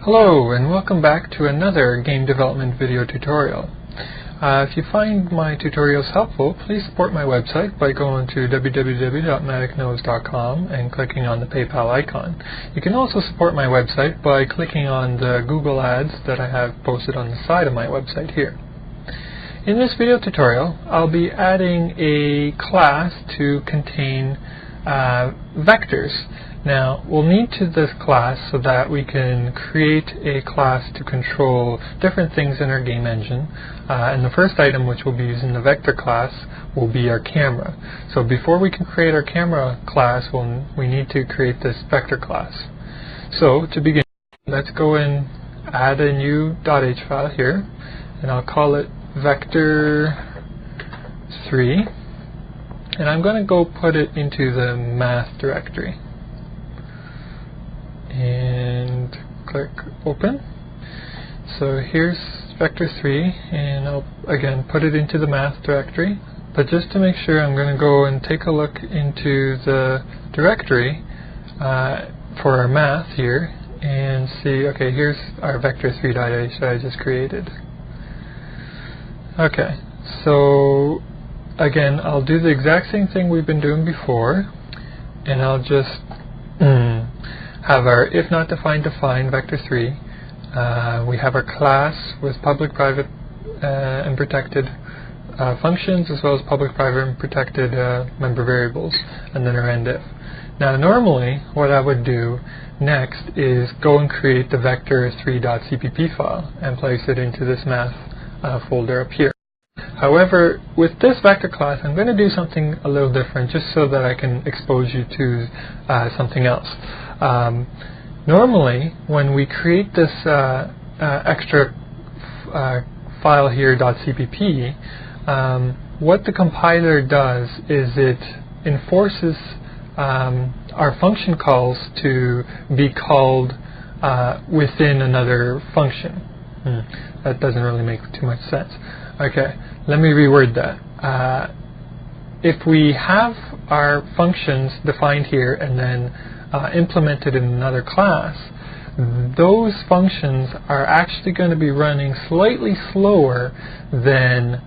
Hello and welcome back to another game development video tutorial. If you find my tutorials helpful, please support my website by going to www.maticknows.com and clicking on the PayPal icon. You can also support my website by clicking on the Google ads that I have posted on the side of my website here. In this video tutorial, I'll be adding a class to contain vectors. Now, we'll need this class so that we can create a class to control different things in our game engine. And the first item, which we'll be using the vector class, will be our camera. So before we can create our camera class, we need to create this vector class. So to begin, let's go and add a new .h file here, and I'll call it Vector3, and I'm going to go put it into the math directory. And click open. So here's Vector3, and I'll again put it into the math directory. But just to make sure, I'm going to go and take a look into the directory for our math here and see, okay, here's our Vector3.h that I just created. Okay, so again, I'll do the exact same thing we've been doing before, and I'll just have our if not defined define Vector3. We have our class with public, private, and protected functions, as well as public, private, and protected member variables, and then our end if. Now, normally, what I would do next is go and create the vector3.cpp file and place it into this math folder up here. However, with this vector class, I'm going to do something a little different, just so that I can expose you to something else. Normally, when we create this extra file here, .cpp, what the compiler does is it enforces our function calls to be called within another function. That doesn't really make too much sense. Okay, let me reword that. If we have our functions defined here and then implemented in another class, those functions are actually going to be running slightly slower than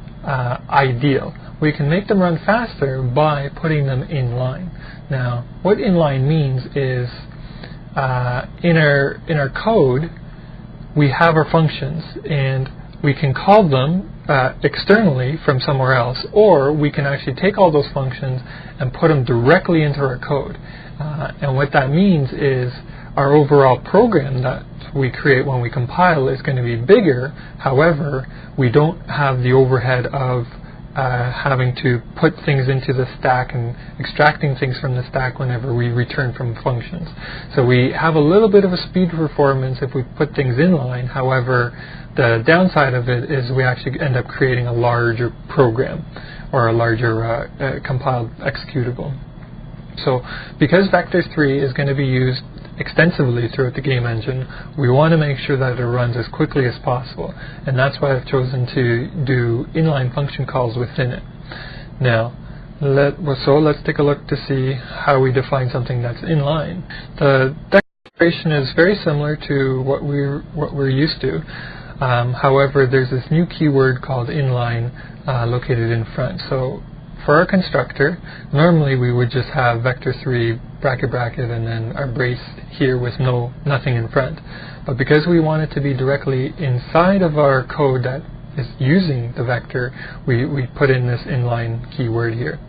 ideal. We can make them run faster by putting them inline. Now, what inline means is in our code, we have our functions, and we can call them externally from somewhere else, or we can actually take all those functions and put them directly into our code. And what that means is our overall program that we create when we compile is going to be bigger. However, we don't have the overhead of having to put things into the stack and extracting things from the stack whenever we return from functions. So we have a little bit of a speed performance if we put things inline. However, the downside of it is we actually end up creating a larger program or a larger compiled executable. So because Vector3 is going to be used extensively throughout the game engine, we want to make sure that it runs as quickly as possible, and that's why I've chosen to do inline function calls within it. Now, let's take a look to see how we define something that's inline. The declaration is very similar to what we're used to. However, there's this new keyword called inline located in front. So for our constructor, normally we would just have vector3 bracket bracket and then our brace here with nothing in front. But because we want it to be directly inside of our code that is using the vector, we put in this inline keyword here.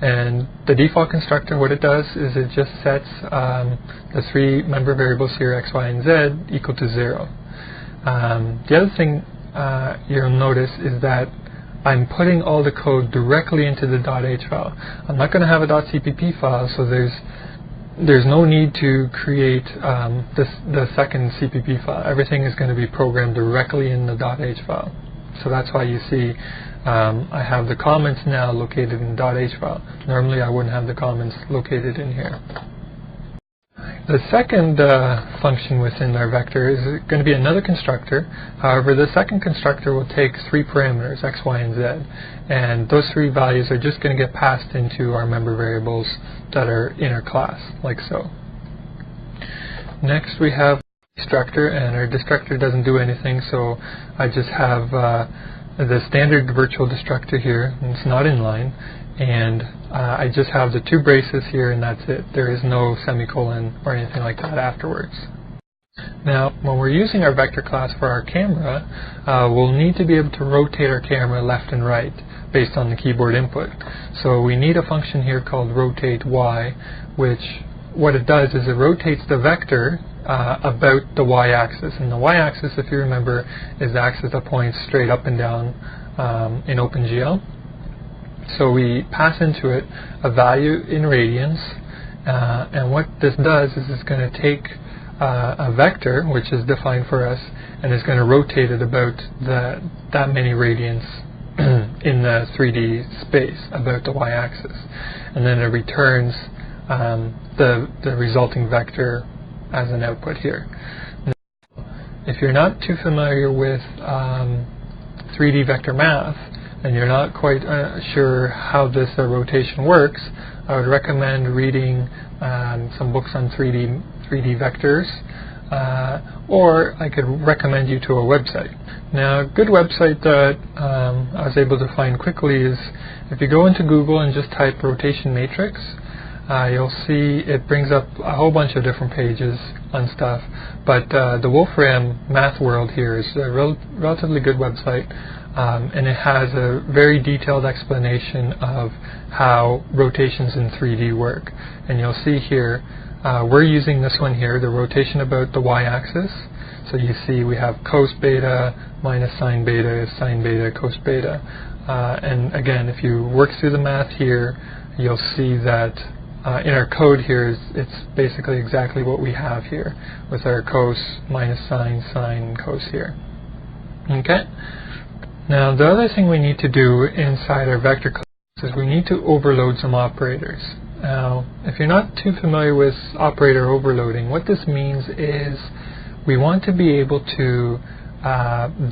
And the default constructor, what it does is it just sets the three member variables here, x, y, and z, equal to 0. The other thing you'll notice is that I'm putting all the code directly into the .h file. I'm not going to have a .cpp file, so there's no need to create the second CPP file. Everything is going to be programmed directly in the .h file. So that's why you see I have the comments now located in the .h file. Normally I wouldn't have the comments located in here. The second function within our vector is going to be another constructor. However, the second constructor will take three parameters, x, y, and z, and those three values are just going to get passed into our member variables that are in our class, like so. Next we have destructor, and our destructor doesn't do anything, so I just have the standard virtual destructor here, and it's not inline, and I just have the two braces here, and that's it. There is no semicolon or anything like that afterwards. Now, when we're using our vector class for our camera, we'll need to be able to rotate our camera left and right based on the keyboard input. So we need a function here called rotate y, which what it does is it rotates the vector about the y-axis. And the y-axis, if you remember, is the axis that points straight up and down in OpenGL. So we pass into it a value in radians, and what this does is it's going to take a vector, which is defined for us, and it's going to rotate it about that many radians in the 3D space about the y-axis, and then it returns the resulting vector as an output here. Now, if you're not too familiar with 3D vector math and you're not quite sure how this rotation works, I would recommend reading some books on 3D vectors, or I could recommend you to a website. Now, a good website that I was able to find quickly is if you go into Google and just type rotation matrix, you'll see it brings up a whole bunch of different pages on stuff, but the Wolfram Math World here is a relatively good website, and it has a very detailed explanation of how rotations in 3D work. And you'll see here, we're using this one here, the rotation about the y-axis. So you see we have cos beta minus sine beta, cos beta. And again, if you work through the math here, you'll see that in our code here, it's basically exactly what we have here with our cos minus sine, sine, cos here. Okay? Now, the other thing we need to do inside our vector class is we need to overload some operators. Now, if you're not too familiar with operator overloading, what this means is we want to be able to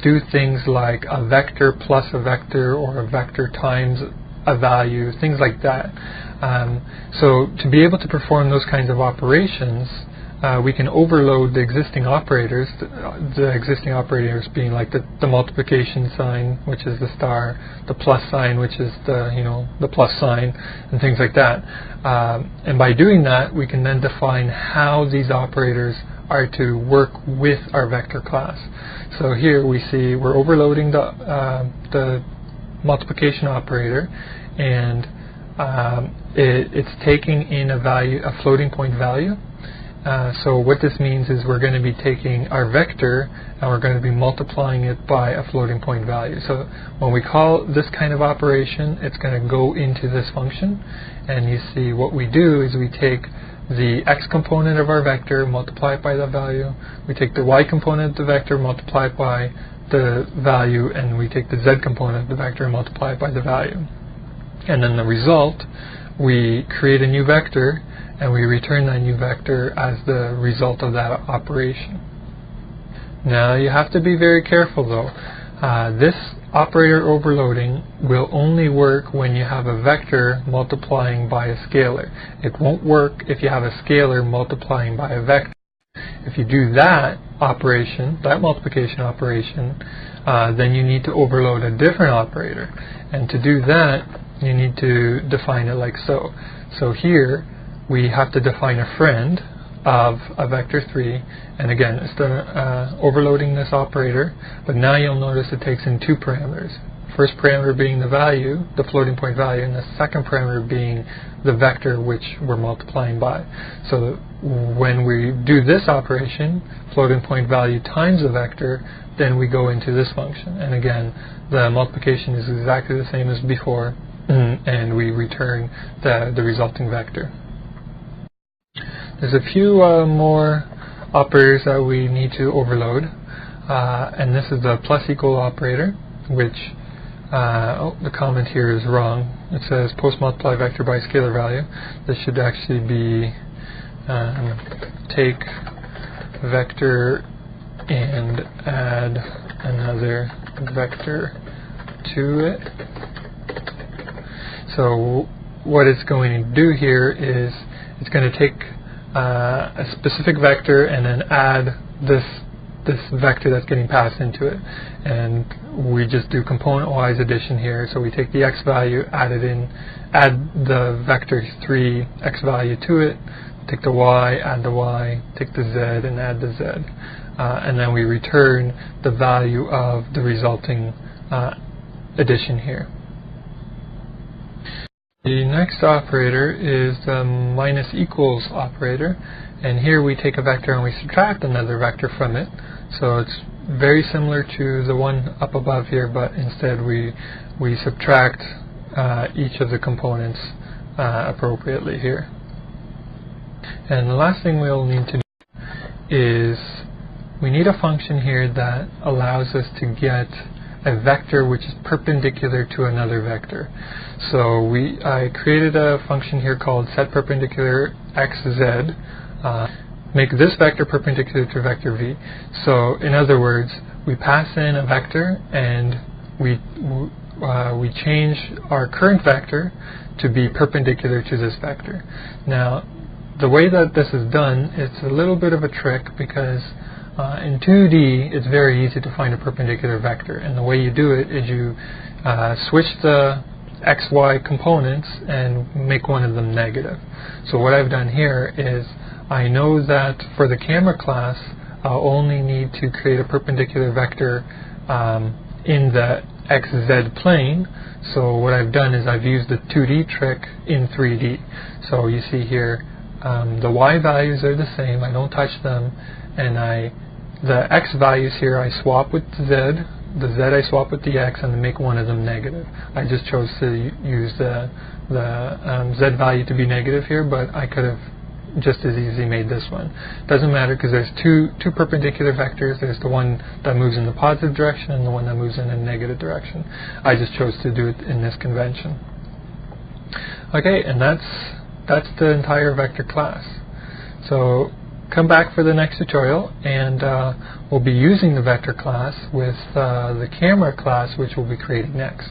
do things like a vector plus a vector, or a vector times a value, things like that. So to be able to perform those kinds of operations, we can overload the existing operators, the existing operators being like the multiplication sign, which is the star, the plus sign, which is the plus sign, and things like that. And by doing that, we can then define how these operators are to work with our vector class. So here we see we're overloading the multiplication operator, and it's taking in a value, a floating point value. So what this means is we're going to be taking our vector and we're going to be multiplying it by a floating point value. So when we call this kind of operation, it's going to go into this function, and you see what we do is we take the x component of our vector, multiply it by the value, we take the y component of the vector, multiply it by the value, and we take the z component of the vector and multiply it by the value. And then the result, we create a new vector, and we return that new vector as the result of that operation. Now, you have to be very careful though. This operator overloading will only work when you have a vector multiplying by a scalar. It won't work if you have a scalar multiplying by a vector. If you do that operation, that multiplication operation, then you need to overload a different operator. And to do that, you need to define it like so. So here, we have to define a friend of a vector3, and again, it's overloading this operator, but now you'll notice it takes in two parameters. First parameter being the value, the floating point value, and the second parameter being the vector which we're multiplying by. So when we do this operation, floating point value times the vector, then we go into this function. And again, the multiplication is exactly the same as before, and we return the resulting vector. There's a few more operators that we need to overload, and this is the plus equal operator, which, the comment here is wrong. It says post multiply vector by scalar value. This should actually be take vector and add another vector to it. So what it's going to do here is it's going to take a specific vector and then add this vector that's getting passed into it. And we just do component-wise addition here. So we take the x value, add the Vector3 x value to it, take the y, add the y, take the z, and add the z. And then we return the value of the resulting addition here. The next operator is the minus equals operator, and here we take a vector and we subtract another vector from it. So it's very similar to the one up above here, but instead we subtract each of the components appropriately here. And the last thing we'll need to do is we need a function here that allows us to get a vector which is perpendicular to another vector. So I created a function here called setPerpendicular xz, make this vector perpendicular to vector v. So in other words, we pass in a vector and we change our current vector to be perpendicular to this vector. Now, the way that this is done, it's a little bit of a trick because in 2D, it's very easy to find a perpendicular vector, and the way you do it is you switch the xy components and make one of them negative. So what I've done here is I know that for the camera class, I'll only need to create a perpendicular vector in the xz plane. So what I've done is I've used the 2D trick in 3D. So you see here, the y values are the same, I don't touch them, and the x values here I swap with the z I swap with the x, and to make one of them negative. I just chose to use the z value to be negative here, but I could have just as easily made this one. Doesn't matter because there's two perpendicular vectors. There's the one that moves in the positive direction and the one that moves in a negative direction. I just chose to do it in this convention. Okay, and that's the entire vector class. So come back for the next tutorial, and we'll be using the vector class with the camera class, which we'll be creating next.